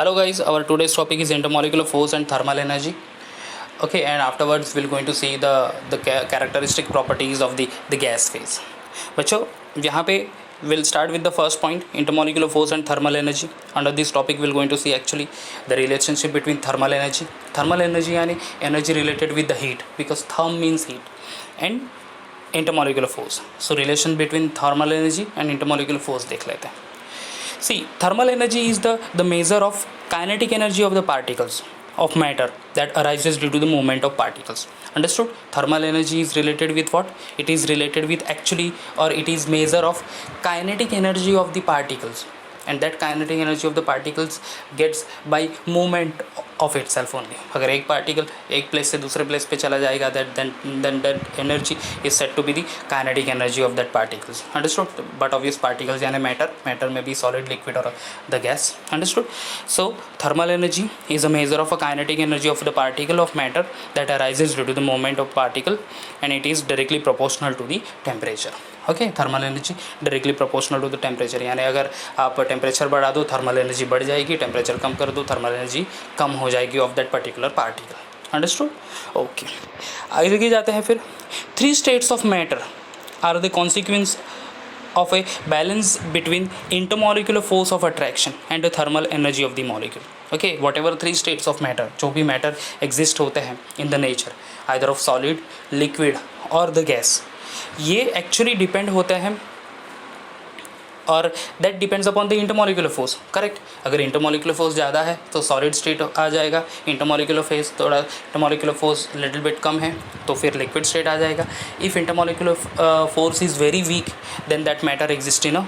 Hello guys, our today's topic is intermolecular force and thermal energy. Okay, and afterwards we're going to see the characteristic properties of the gas phase. बच्चों यहाँ पे we'll start with the first point, intermolecular force and thermal energy. Under this topic we're going to see actually the relationship between thermal energy. Thermal energy यानी energy related with the heat, because therm means heat, and intermolecular force. So relation between thermal energy and intermolecular force देख लेते हैं. See, thermal energy is the measure of kinetic energy of the particles of matter that arises due to the movement of particles. Understood? Thermal energy is related with what? It is related with actually, or it is measure of kinetic energy of the particles, and that kinetic energy of the particles gets by movement of itself only. अगर एक particle एक place से दूसरे place पे चला जाएगा, then that energy is said to be the kinetic energy of that particles. Understood? But obvious particles यानी matter may be solid, liquid or the gas. Understood? So thermal energy is a measure of a kinetic energy of the particle of matter that arises due to the movement of particle, and it is directly proportional to the temperature. Okay, thermal energy directly proportional to the temperature, यानी अगर आप temperature बढ़ा दो thermal energy बढ़ जाएगी, temperature कम कर दो thermal energy कम हो जाएगी of that particular particle. Understood? Okay, आगे जाते हैं. फिर 3 states of matter are the consequence of a balance between intermolecular force of attraction and the thermal energy of the molecule. Okay, whatever 3 states of matter, जो भी matter exist होते हैं in the nature, either of solid, liquid or the gas, ये actually depend होते हैं, और that depends upon the intermolecular force. Correct? अगर intermolecular force ज़्यादा है तो सॉलिड स्टेट आ जाएगा, इंटरमोलिकुलर फेस थोड़ा इंटरमोलिकुलर फोर्स लिटिल बिट कम है तो फिर लिक्विड स्टेट आ जाएगा. If intermolecular force is very weak then that matter exist in a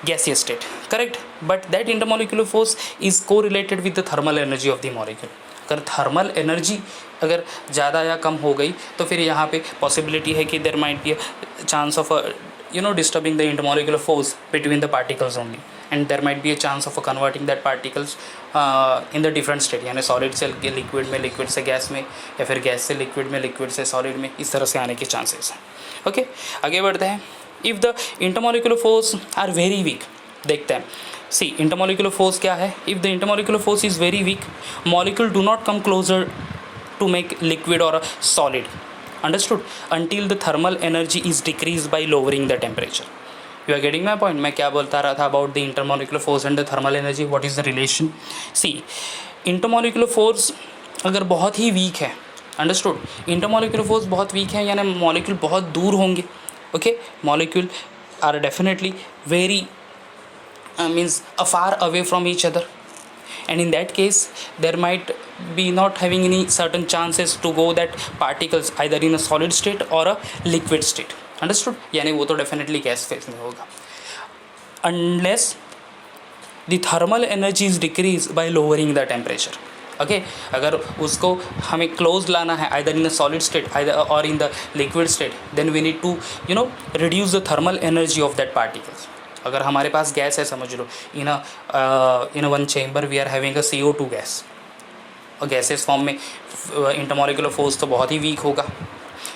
gaseous state. Correct? But that intermolecular force is correlated with the thermal energy of the molecule. अगर thermal energy अगर ज़्यादा या कम हो गई तो फिर यहाँ पे पॉसिबिलिटी है कि there might be a chance of disturbing the intermolecular force between the particles only, and there might be a chance of converting that particles in the different state, यानी सॉलिड से लिक्विड में, liquid से gas में, या फिर gas से liquid में, liquid से सॉलिड में, इस तरह से आने के चांसेस हैं. ओके, आगे बढ़ते हैं. If the intermolecular force are very weak, देखते हैं. सी, इंटरमोलिकुलर फोर्स क्या है? If the intermolecular force is very weak, molecule do not come closer to make liquid और solid. Understood? Until the thermal energy is decrease by lowering the temperature. You are getting my point? मैं क्या बोलता रहा था about the intermolecular force and the thermal energy, what is the relation? See, intermolecular force अगर बहुत ही weak है, understood, intermolecular force बहुत वीक है यानी मॉलिक्यूल बहुत दूर होंगे. Okay, molecule are definitely very means far away from each other, and in that case there might be not having any certain chances to go that particles either in a solid state or a liquid state. Understood? यानी वो तो definitely gas phase में होगा unless the thermal energy is decreased by lowering the temperature. Okay, अगर उसको हमें close लाना है either in a solid state either or in the liquid state, then we need to reduce the thermal energy of that particles. अगर हमारे पास gas है, समझ लो, in one chamber we are having a CO2 gas, और gases form में intermolecular force तो बहुत ही वीक होगा.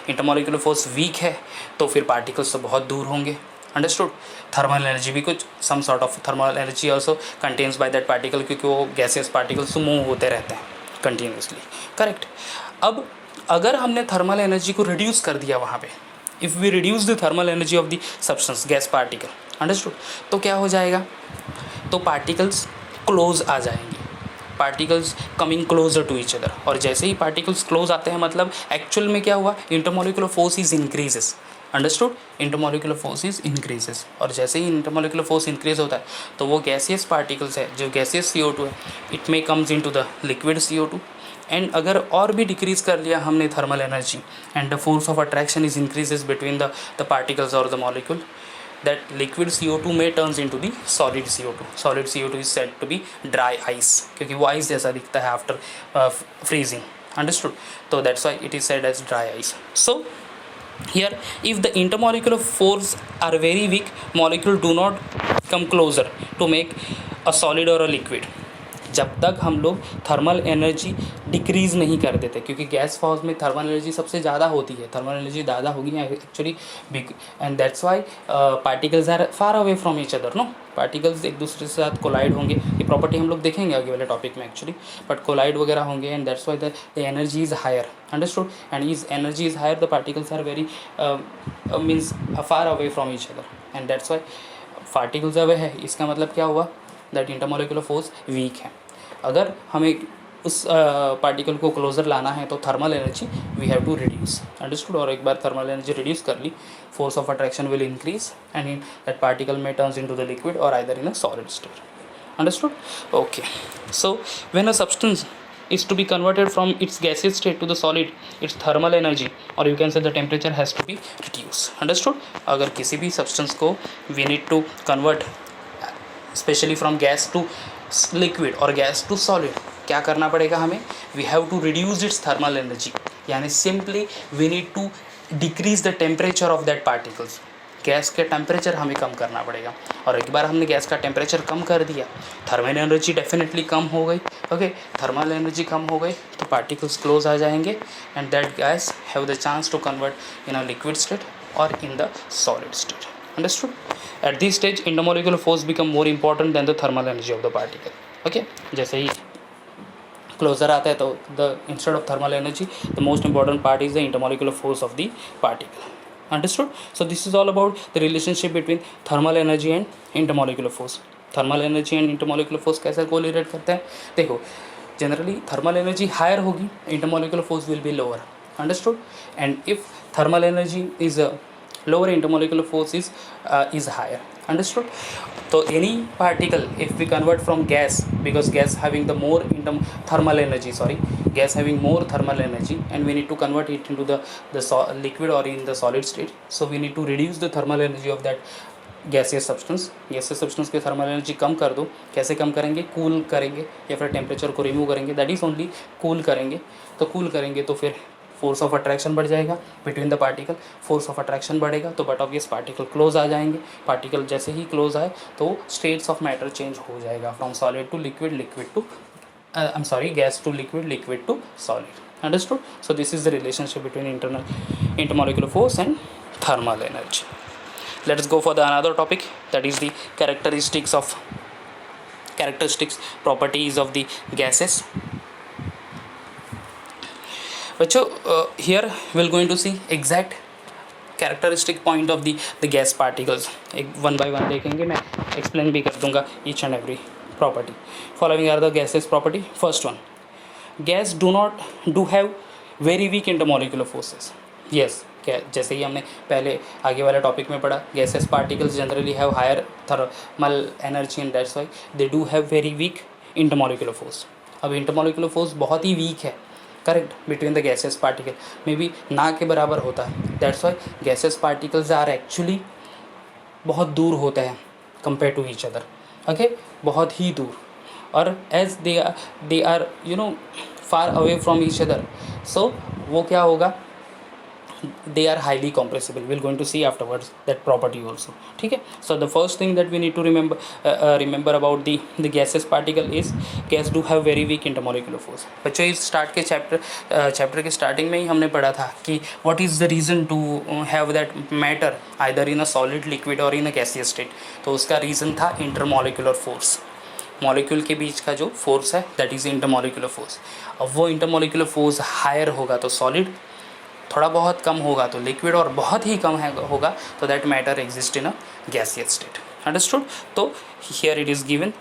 इंटरमोलिकुलर फोर्स वीक है तो फिर पार्टिकल्स तो बहुत दूर होंगे. अंडरस्टूड? थर्मल एनर्जी भी कुछ some sort of thermal energy also contains by that particle, क्योंकि वो गैसेस पार्टिकल्स तो मूव होते रहते हैं कंटिन्यूसली. करेक्ट? अब अगर हमने थर्मल एनर्जी को रिड्यूस कर दिया वहाँ पे, if we reduce the thermal energy of the substance gas particle, understood, तो क्या हो जाएगा? तो पार्टिकल्स क्लोज आ जाएंगे, particles coming closer to each other, और जैसे ही पार्टिकल्स क्लोज आते हैं मतलब एक्चुअल में क्या हुआ? Intermolecular force is increases. Understood? Intermolecular force is increases, और जैसे ही इंटरमोलिकुलर फोर्स इंक्रीज होता है तो वो गैसियस पार्टिकल्स है, जो गैसियस CO2 है, it may comes into the liquid CO2. And अगर और भी डिक्रीज़ कर लिया हमने thermal energy, and the force of attraction is increases between the particles और the molecule, that liquid CO2 may turns into the solid CO2. Solid CO2 is said to be dry ice, क्योंकि वो ice जैसा दिखता है after freezing. Understood? So that's why it is said as dry ice. So here, if the intermolecular force are very weak, molecule do not come closer to make a solid or a liquid. जब तक हम लोग thermal energy decrease नहीं कर देते, क्योंकि gas form में thermal energy सबसे ज़्यादा होती है, थर्मल एनर्जी ज़्यादा होगी actually, and that's why particles are far away from each other. No, particles एक दूसरे के साथ कोलाइड होंगे, ये प्रॉपर्टी हम लोग देखेंगे आगे वाले टॉपिक में एक्चुअली, बट कोलाइड वगैरह होंगे, and that's why the energy is higher, understood, and is energy is higher, the particles are very means far away from each other, and that's why particles away है, इसका मतलब क्या हुआ, that intermolecular force weak है। अगर हमें उस particle को क्लोजर लाना है तो thermal energy we have to reduce, understood, और एक बार थर्मल एनर्जी रिड्यूस कर ली, force of attraction will increase and in that particle में टर्न्स इनटू द लिक्विड और either in a solid state, understood. Okay, so when a substance is to be converted from its gaseous state to the solid, its thermal energy or you can say the temperature has to be reduced, understood. अगर किसी भी substance को we need to convert especially from gas to liquid or gas to solid, क्या करना पड़ेगा हमें, we have to reduce its thermal energy, यानी simply we need to decrease the temperature of that particles, gas के temperature हमें कम करना पड़ेगा, और एक बार हमने गैस का टेम्परेचर कम कर दिया, थर्मल एनर्जी डेफिनेटली कम हो गई, ओके, थर्मल एनर्जी कम हो गई तो पार्टिकल्स क्लोज आ जाएंगे and that gas have the chance to convert in a liquid state और in the solid state, understood. At this stage intermolecular force become more important than the thermal energy of the particle, okay. जैसे ही closer आता है तो the instead of thermal energy the most important part is the intermolecular force of the particle, understood. So this is all about the relationship between thermal energy and intermolecular force. Thermal energy and intermolecular force कैसे correlate करते हैं, देखो, generally thermal energy higher होगी, intermolecular force will be lower, understood, and if thermal energy is lower, intermolecular force is higher, understood. So any particle if we convert from gas, because gas having the more thermal energy, gas having more thermal energy and we need to convert it into the liquid or in the solid state, so we need to reduce the thermal energy of that gaseous substance की thermal energy कम कर दो. कैसे कम करेंगे, cool करेंगे या फिर temperature को remove करेंगे, दैट इज़ ओनली कूल करेंगे तो फिर फोर्स ऑफ अट्रैक्शन बढ़ जाएगा between the particle, force of attraction बढ़ेगा तो बट ऑब्वियस पार्टिकल क्लोज आ जाएंगे, पार्टिकल जैसे ही क्लोज आए तो स्टेट्स ऑफ मैटर चेंज हो जाएगा from solid to liquid to gas to liquid to solid, understood. So this is the relationship between intermolecular force and thermal energy. Let's go for the another topic, that is the characteristics properties of the gases. बच्चों here we're going to see exact characteristic point of the gas particles. एक one by one देखेंगे, मैं explain भी कर दूंगा each and every property. Following are the gases property. First one, gas do have very weak intermolecular forces. Yes, जैसे ही हमने पहले आगे वाले टॉपिक में पढ़ा, gases particles generally have higher thermal energy and that's why they do have very weak intermolecular force. अब intermolecular force बहुत ही वीक है, correct, between the gases particle में भी ना के बराबर होता है. That's why gases particles are actually बहुत दूर होते हैं compare to each other, okay, बहुत ही दूर, और as they are far away from each other, so वो क्या होगा, they are highly compressible. We're going to see afterwards that property also, ठीक है. So the first thing that we need to remember about the gaseous particle is gas do have very weak intermolecular force. बच्चों इस start के chapter के starting में ही हमने पढ़ा था कि what is the reason to have that matter either in a solid, liquid or in a gaseous state. तो उसका रीज़न था intermolecular force, मॉलिक्यूल के बीच का जो फोर्स है दैट इज़ इंटरमोलिकुलर फोर्स. अब वो इंटरमोलिकुलर फोर्स हायर होगा तो सॉलिड, थोड़ा बहुत कम होगा तो लिक्विड, और बहुत ही कम होगा तो that matter exist in a gaseous state, understood. तो here it is given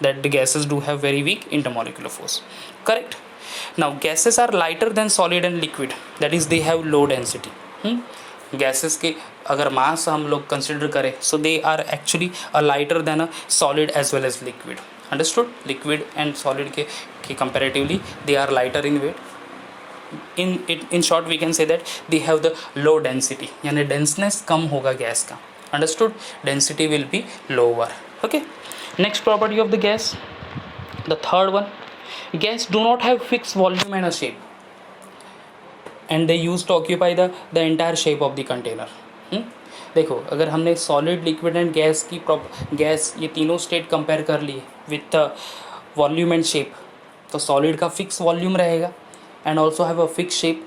that the gases do have very weak intermolecular force, correct. Now gases are lighter than solid and liquid, that is they have low density. Gases के अगर mass हम लोग consider करें so they are actually a lighter than a solid as well as liquid, understood. Liquid and solid के comparatively they are lighter in weight. in short we can say that they have the low density, यानी डेंसनेस कम होगा gas का, understood. Density will be lower, okay. Next property of the gas, the third one, gas do not have fix volume and a shape and they use to occupy the entire shape of the container. देखो, अगर हमने solid, liquid and gas ये तीनों state compare कर लिए with volume and shape, तो solid का fix volume रहेगा and also have a fix shape.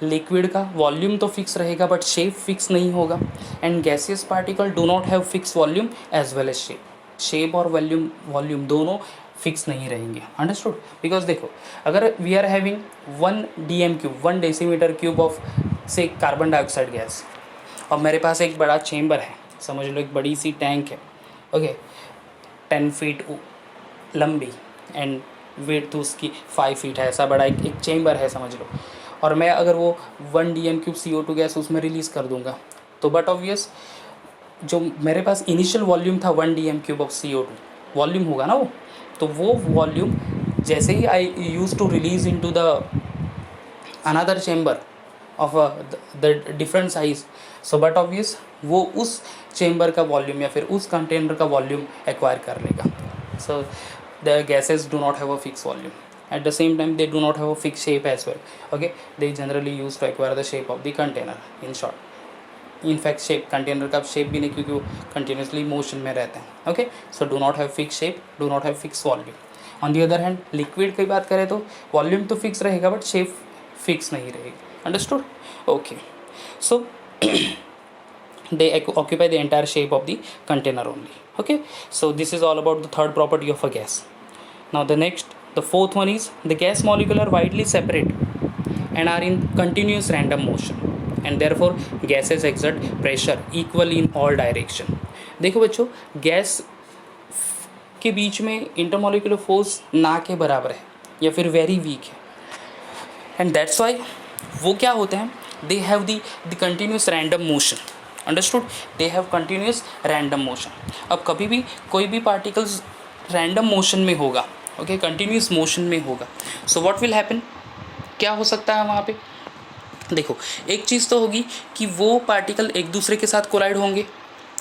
Liquid का वॉल्यूम तो फिक्स रहेगा बट शेप फिक्स नहीं होगा। And gaseous particle do not have fix volume as well as shape. Shape और volume दोनों फिक्स नहीं रहेंगे। अंडरस्टूड? बिकॉज देखो, अगर we are having 1 dm³ 1 decimetre cube of say carbon dioxide gas, और मेरे पास एक बड़ा चेम्बर है, समझ लो एक बड़ी सी टैंक है, ओके, 10 फीट लंबी एंड वेट तो उसकी 5 फीट है, ऐसा बड़ा एक चेम्बर है समझ लो, और मैं अगर वो 1 dm³ CO2 गैस उसमें रिलीज़ कर दूंगा, तो बट ऑब्वियस जो मेरे पास इनिशियल वॉल्यूम था 1 dm³ ऑफ CO2 वॉल्यूम होगा ना वो, तो वो वॉल्यूम जैसे ही I use to release into the another chamber of the different size, so but obvious वो उस चेम्बर का वॉल्यूम या फिर उस कंटेनर का वॉल्यूम एक्वायर कर लेगा। So the gases do not have a fix volume, at the same time they do not have a fixed shape as well, okay, they generally use to acquire the shape of the container in short. in fact shape container का shape भी नहीं, क्योंकि वो continuously motion में रहते हैं, okay, so do not have fixed shape, do not have fixed volume. on the other hand liquid की बात करें तो volume तो fix रहेगा but shape fix नहीं रहेगी। understood? okay, so they occupy the entire shape of the container only, okay. So this is all about the third property of a gas. Now the fourth one is the gas molecule are widely separate and are in continuous random motion and therefore gases exert pressure equally in all direction. देखो बच्चों, gas के बीच में intermolecular force ना के बराबर है या फिर वेरी वीक है, एंड दैट्स वाई वो क्या होते हैं, they have the continuous random motion. Understood? They have continuous random motion. अब कभी भी कोई भी पार्टिकल्स रैंडम मोशन में होगा, ओके, कंटिन्यूस मोशन में होगा, सो व्हाट विल हैपन, क्या हो सकता है वहाँ पे, देखो एक चीज़ तो होगी कि वो पार्टिकल एक दूसरे के साथ कोलाइड होंगे।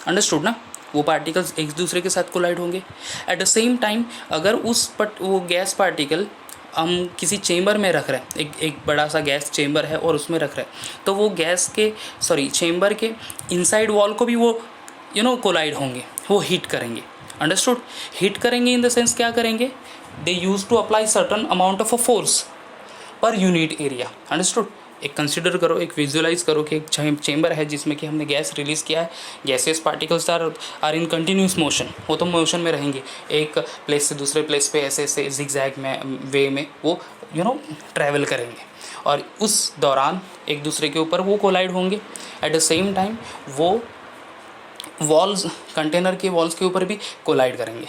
अंडरस्टूड ना? वो पार्टिकल्स एक दूसरे के साथ कोलाइड होंगे। एट द सेम टाइम अगर वो गैस पार्टिकल हम किसी चेम्बर में रख रहे हैं, एक बड़ा सा गैस चेम्बर है और उसमें रख रहे हैं, तो वो चेम्बर के इनसाइड वॉल को भी वो कोलाइड होंगे, वो हीट करेंगे। अंडरस्टूड? हीट करेंगे इन द सेंस क्या करेंगे, they use to apply certain amount of a force पर यूनिट एरिया। अंडरस्टूड? एक कंसिडर करो, एक विजुअलाइज करो कि एक चेम्बर है जिसमें कि हमने गैस रिलीज़ किया है, gases particles are in continuous motion, वो तो मोशन में रहेंगे, एक प्लेस से दूसरे प्लेस पे ऐसे जिगजैग में वे में वो ट्रैवल करेंगे, और उस दौरान एक दूसरे के ऊपर वो कोलाइड होंगे। एट द सेम टाइम वो वॉल्स, कंटेनर के वॉल्स के ऊपर भी कोलाइड करेंगे।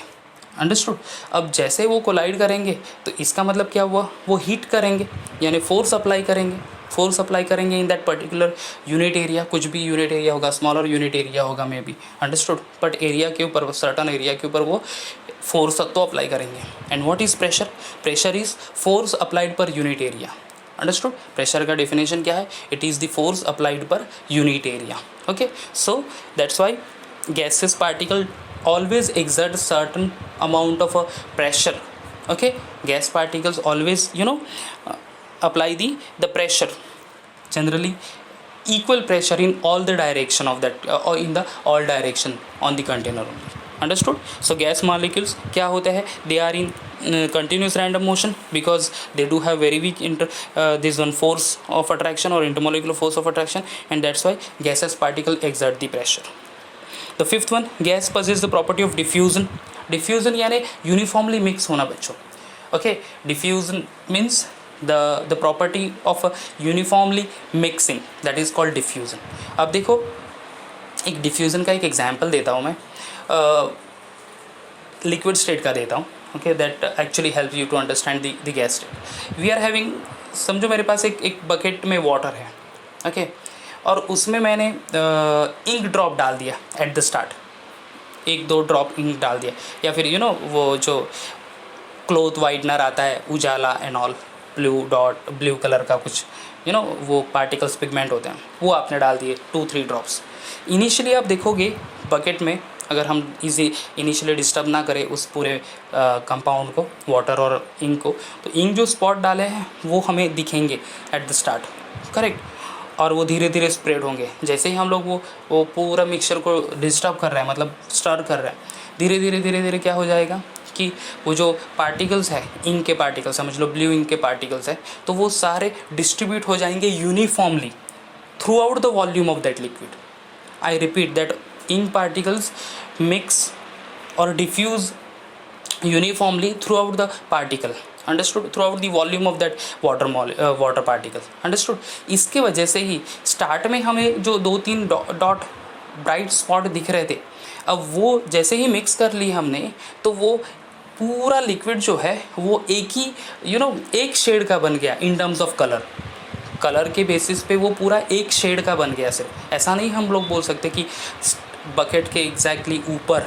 अंडरस्टूड? अब जैसे वो कोलाइड करेंगे तो इसका मतलब क्या हुआ, वो हीट करेंगे यानी फोर्स अप्लाई करेंगे in that particular unit area. कुछ भी यूनिट एरिया होगा, स्मॉलर यूनिट एरिया होगा may be. Understood? But area के ऊपर, सर्टन एरिया के ऊपर वो फोर्स तो अप्लाई करेंगे। And what is pressure? Pressure is force applied पर यूनिट एरिया। अंडरस्टूड? प्रेशर का डेफिनेशन क्या है? It is the force applied पर unit area. Okay, so that's why gaseous particle always exert certain amount of a pressure. Okay, gas particles always apply the pressure, generally equal pressure in all the direction of that or in the all direction on the container only. Understood? So gas molecules क्या होते हैं, they are in continuous random motion because they do have very weak this one force of attraction or intermolecular force of attraction, and that's why gaseous particle exert the pressure. The fifth one, gas possess the property of diffusion. Diffusion यानी uniformly mix होना बच्चों। Okay, diffusion means the property of a uniformly mixing, that is called diffusion. अब देखो, एक diffusion का एक example देता हूँ मैं, liquid state का देता हूँ। Okay, that actually helps you to understand the gas state. We are having, समझो मेरे पास एक bucket में water है, okay, और उसमें मैंने इंक ड्रॉप डाल दिया at the start, 1-2 drop ink डाल दिया, या फिर वो जो क्लोथ वाइटनर आता है उजाला एंड ऑल, ब्लू कलर का कुछ वो पार्टिकल्स पिगमेंट होते हैं, वो आपने डाल दिए 2-3 ड्रॉप्स। इनिशियली आप देखोगे बकेट में, अगर हम इनिशियली डिस्टर्ब ना करें उस पूरे कंपाउंड को, वाटर और इंक को, तो इंक जो स्पॉट डाले हैं वो हमें दिखेंगे एट द स्टार्ट, करेक्ट, और वो धीरे धीरे स्प्रेड होंगे। जैसे ही हम लोग वो पूरा मिक्सचर को डिस्टर्ब कर रहे हैं, मतलब स्टर कर रहे हैं, धीरे धीरे क्या हो जाएगा कि वो जो पार्टिकल्स है, इंक के पार्टिकल्स समझ लो, ब्लू इंक के पार्टिकल्स है, तो वो सारे डिस्ट्रीब्यूट हो जाएंगे uniformly through out the volume of that liquid. I repeat that ink particles mix or diffuse uniformly throughout the particle, understood, throughout the volume of that water particles, understood. इसके वजह से ही start में हमें जो 2-3 dot bright spot दिख रहे थे, अब वो जैसे ही मिक्स कर ली हमने तो वो पूरा लिक्विड जो है वो एक ही एक शेड का बन गया इन टर्म्स ऑफ कलर के बेसिस पे वो पूरा एक शेड का बन गया. सिर्फ ऐसा नहीं हम लोग बोल सकते कि बकेट के एग्जैक्टली ऊपर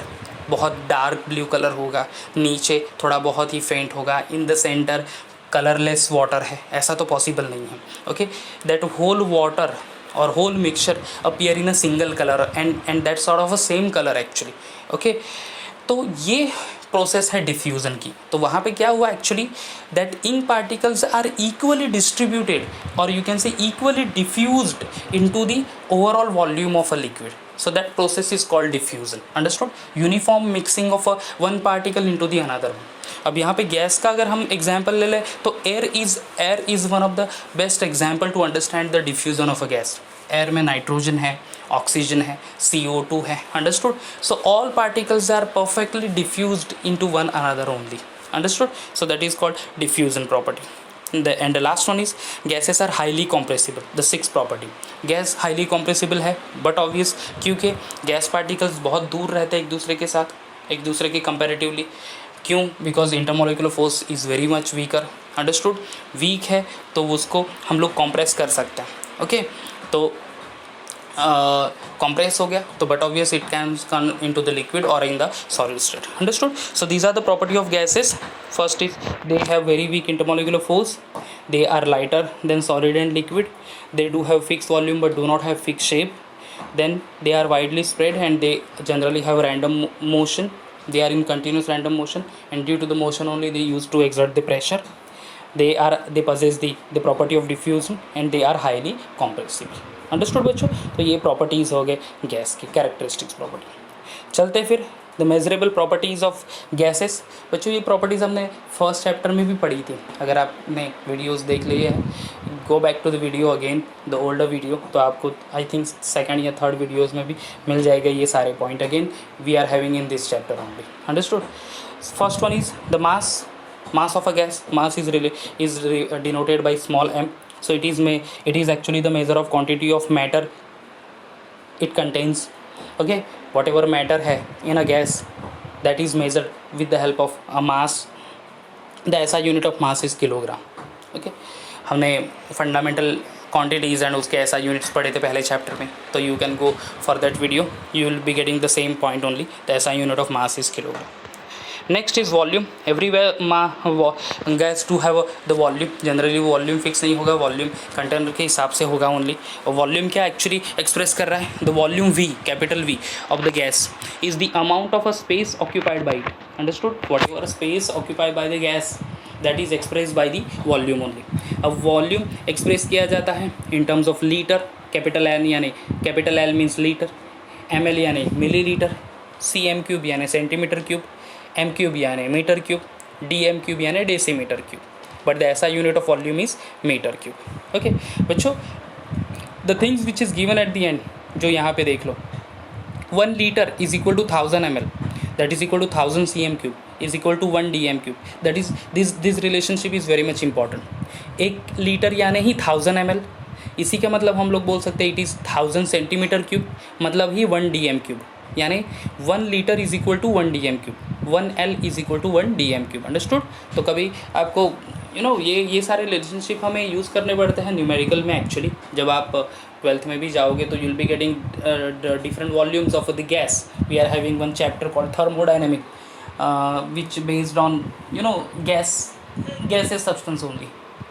बहुत डार्क ब्लू कलर होगा, नीचे थोड़ा बहुत ही फेंट होगा, in the centre colourless water है, ऐसा तो पॉसिबल नहीं है. ओके, दैट होल वाटर और whole mixture appear in a single colour and that sort of a same colour actually. Okay, तो ये प्रोसेस है डिफ्यूज़न की. तो वहाँ पे क्या हुआ actually, that ink particles are equally distributed और you can say equally diffused into the overall volume of a liquid. So that process is called diffusion, understood? Uniform mixing of one particle into the another one. अब यहाँ पे gas का अगर हम example ले लें तो air is one of the best example to understand the diffusion of a gas. Air में नाइट्रोजन है, ऑक्सीजन है, CO2 है, understood. So all particles are perfectly diffused into one another only, understood. So that is called diffusion property. And the last one is gases are highly compressible, the sixth property. Gas highly compressible है but obvious क्योंकि gas particles बहुत दूर रहते हैं एक दूसरे के साथ, एक दूसरे के कंपैरेटिवली. क्यों? Because intermolecular force is very much weaker, understood. Weak है तो उसको हम लोग कॉम्प्रेस कर सकते हैं. ओके, तो compress हो गया तो but obvious it can come into the liquid or in the solid state, understood. So these are the property of gases. First is they have very weak intermolecular force, they are lighter than solid and liquid, they do have fixed volume but do not have fixed shape, then they are widely spread and they generally have random motion, they are in continuous random motion and due to the motion only they use to exert the pressure, they possess the property of diffusion and they are highly compressible, understood बच्चों. तो ये properties हो गए gas की characteristics property. चलते फिर the measurable properties of gases. बच्चों ये प्रॉपर्टीज़ हमने फर्स्ट चैप्टर में भी पढ़ी थी. अगर आपने वीडियोस देख लिए हैं, go back to the video again, the older video, तो आपको आई थिंक सेकंड या थर्ड वीडियोज़ में भी मिल जाएगा ये सारे point. Again we are having in this chapter only, understood. First one is the mass of a gas. Mass is denoted by small m. So it is actually the measure of quantity of matter it contains. Okay, whatever matter है in a gas, that is measured with the help of a mass. The SI unit of mass is kilogram. Okay, हमने fundamental quantities and उसके SI units पढ़े थे पहले chapter में, तो you can go for that video, you will be getting the same point only. The SI unit of mass is kilogram. Next is volume. Everywhere gas to have the volume. Generally volume fix नहीं होगा, volume container के हिसाब से होगा only. Volume क्या actually express कर रहा है? The volume V, capital V of the gas is the amount of a space occupied by it, understood. What ever space occupied by the gas that is express by the volume only. अब volume express किया जाता है in terms of litre. Capital N यानी capital L means litre, ml यानी मिली litre, cm cube यानी centimetre cube, m cube यानी metre cube, dm cube यानी decimetre cube. But the SI unit of volume is metre cube. Okay बच्चों, the things which is given at the end, जो यहाँ पे देख लो, 1 litre is equal to 1000 ml, that is equal to 1000 cm cube is equal to 1 dm cube. That is this relationship is very much important. 1 litre यानी ही 1000 ml, इसी का मतलब हम लोग बोल सकते हैं इट इज़ 1000 सेंटीमीटर क्यूब, मतलब ही 1 dm क्यूब, यानी 1 litre is equal to 1 dm cube, 1 L is equal to 1 dm cube, understood. तो कभी आपको ये सारे रिलेशनशिप हमें यूज़ करने पड़ते हैं न्यूमेरिकल में एक्चुअली. जब आप 12th में भी जाओगे तो you'll be getting different volumes of the gas. We are having one chapter called thermodynamic which based on gases substance only.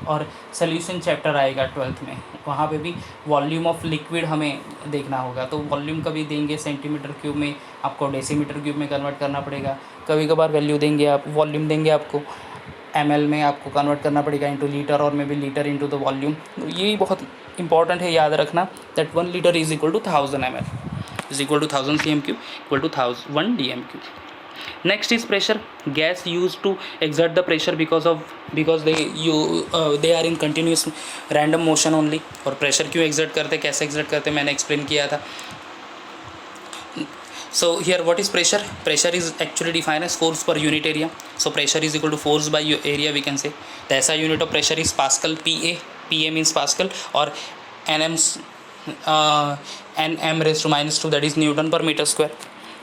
और सोल्यूशन चैप्टर आएगा 12th में, वहाँ पे भी वॉल्यूम ऑफ लिक्विड हमें देखना होगा. तो वॉल्यूम कभी देंगे सेंटीमीटर क्यूब में, आपको डेसीमीटर क्यूब में कन्वर्ट करना पड़ेगा. कभी कभार वैल्यू देंगे, आप वॉल्यूम देंगे आपको ml में, आपको कन्वर्ट करना पड़ेगा इंटू लीटर और may be litre into the volume. तो ये बहुत इंपॉर्टेंट है याद रखना that 1 litre is equal to 1000 ml is equal to 1000 cm cube equal to 1 dm cube. Next is pressure. Gas used to exert the pressure because they are in continuous random motion only. और pressure क्यों exert करते, कैसे exert करते, मैंने explain किया था. So here what is pressure? Pressure is actually defined as force per unit area. So pressure is equal to force by area, we can say. The SI unit of pressure is Pascal. PA means Pascal, or Nm raised to minus 2, that is Newton per meter square.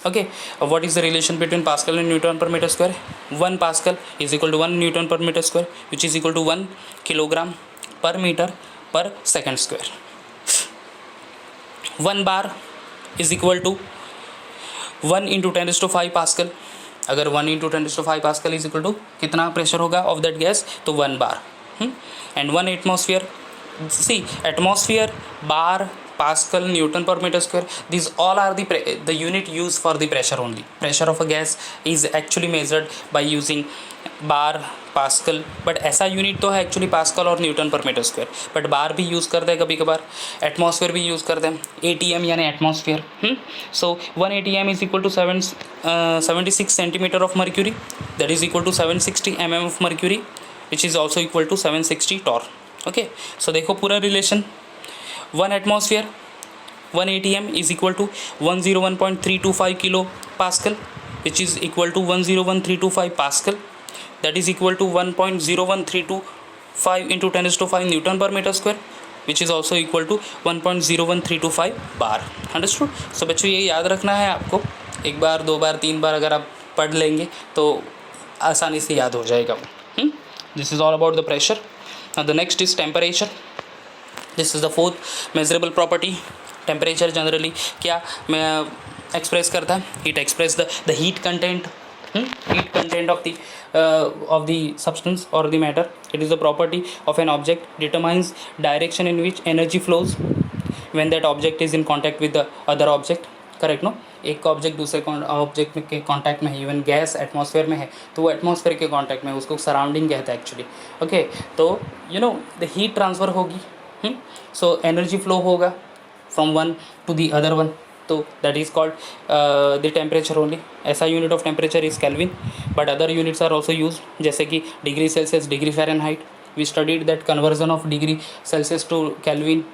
Okay, what is the relation between Pascal and Newton per meter square? 1 Pascal is equal to 1 Newton per meter square, which is equal to 1 kilogram per meter per second square. 1 bar is equal to 1 into 10 to 5 Pascal. अगर 1 into 10 to 5 Pascal is equal to कितना pressure होगा of that gas, तो 1 bar. And 1 atmosphere, see atmosphere, bar, Pascal, Newton per meter square, these all are the unit used for the pressure only. Pressure of a gas is actually measured by using bar, Pascal, but ऐसा unit तो है actually Pascal और Newton per meter square, but bar भी use करते हैं कभी कभार, atmosphere भी यूज़ करते हैं, ATM यानी atmosphere. So 1 ATM is equal to 76 centimetre of mercury, that is equal to 760 mm of mercury, which is also equal to 760 torr. Okay, so देखो पूरा रिलेशन. 1 atmosphere 1 ATM is equal to 101.325 kilo pascal, which is equal to 101.325 pascal, that is equal to 1.01325 into 10 to 5 Newton per meter square, which is also equal to 1.01325 bar. Understood? So बच्चों ये याद रखना है आपको, एक बार, दो बार, तीन बार अगर आप पढ़ लेंगे तो आसानी से याद हो जाएगा. This is all about the pressure. Now the next is temperature. This is the fourth measurable property. Temperature generally क्या मैं एक्सप्रेस करता है, it express the heat content. Heat content of the substance or the matter. It is the property of an object, determines direction in which energy flows when that object is in contact with the other object. Correct no, एक object दूसरे object के contact में है, even gas atmosphere में है तो वो atmosphere के कांटेक्ट में है, उसको सराउंडिंग कहता है एक्चुअली. ओके, तो you know the heat transfer होगी, सो एनर्जी फ्लो होगा from one to the other one, तो that is called the temperature only. ऐसा unit of temperature is kelvin, but other units are also use, जैसे कि degree Celsius, degree Fahrenheit. We studied that conversion of degree Celsius to kelvin,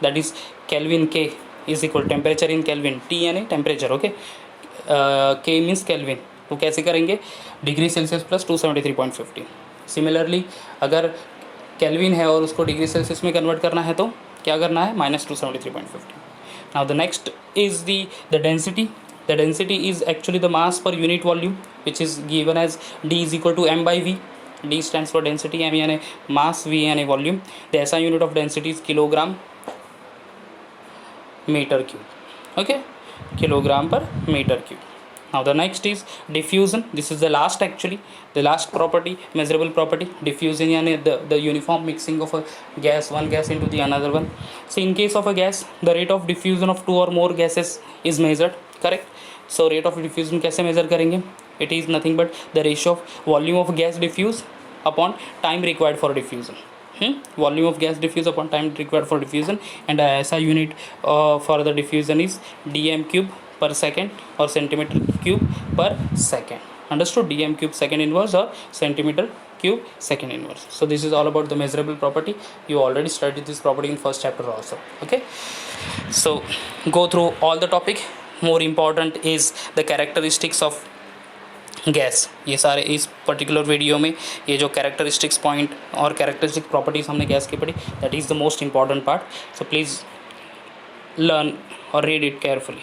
that is kelvin के is equal temperature in kelvin, T यानी temperature. Okay, के means kelvin, तो कैसे करेंगे, degree Celsius plus 273.50. Similarly अगर kelvin है और उसको डिग्री सेल्सियस में कन्वर्ट करना है तो क्या करना है, -273.50. Now the next is the density. The density is actually the mass per unit volume, which is given as D is equal to m by V. D stands for density, m यानी mass, V यानी volume. The SI unit of density is kilogram meter cube. Okay, kilogram per meter cube. Now the next is diffusion. This is the last, actually the last property, measurable property. Diffusion यानी the uniform mixing of a gas, one gas into the another one. So in case of a gas, the rate of diffusion of two or more gases is measured. Correct? So rate of diffusion कैसे measure करेंगे, it is nothing but the ratio of volume of gas diffused upon time required for diffusion. Volume of gas diffused upon time required for diffusion, and SI unit for the diffusion is dm cube per second or centimeter cube per second. Understood? dm cube second inverse or centimeter cube second inverse. So this is all about the measurable property. You already studied this property in first chapter also. Okay, so go through all the topic. More important is the characteristics of gas. ये सारे इस particular video में ये जो characteristics point और characteristic properties हमने gas की पढ़ी, that is the most important part. So please learn और रीड इट केयरफुली.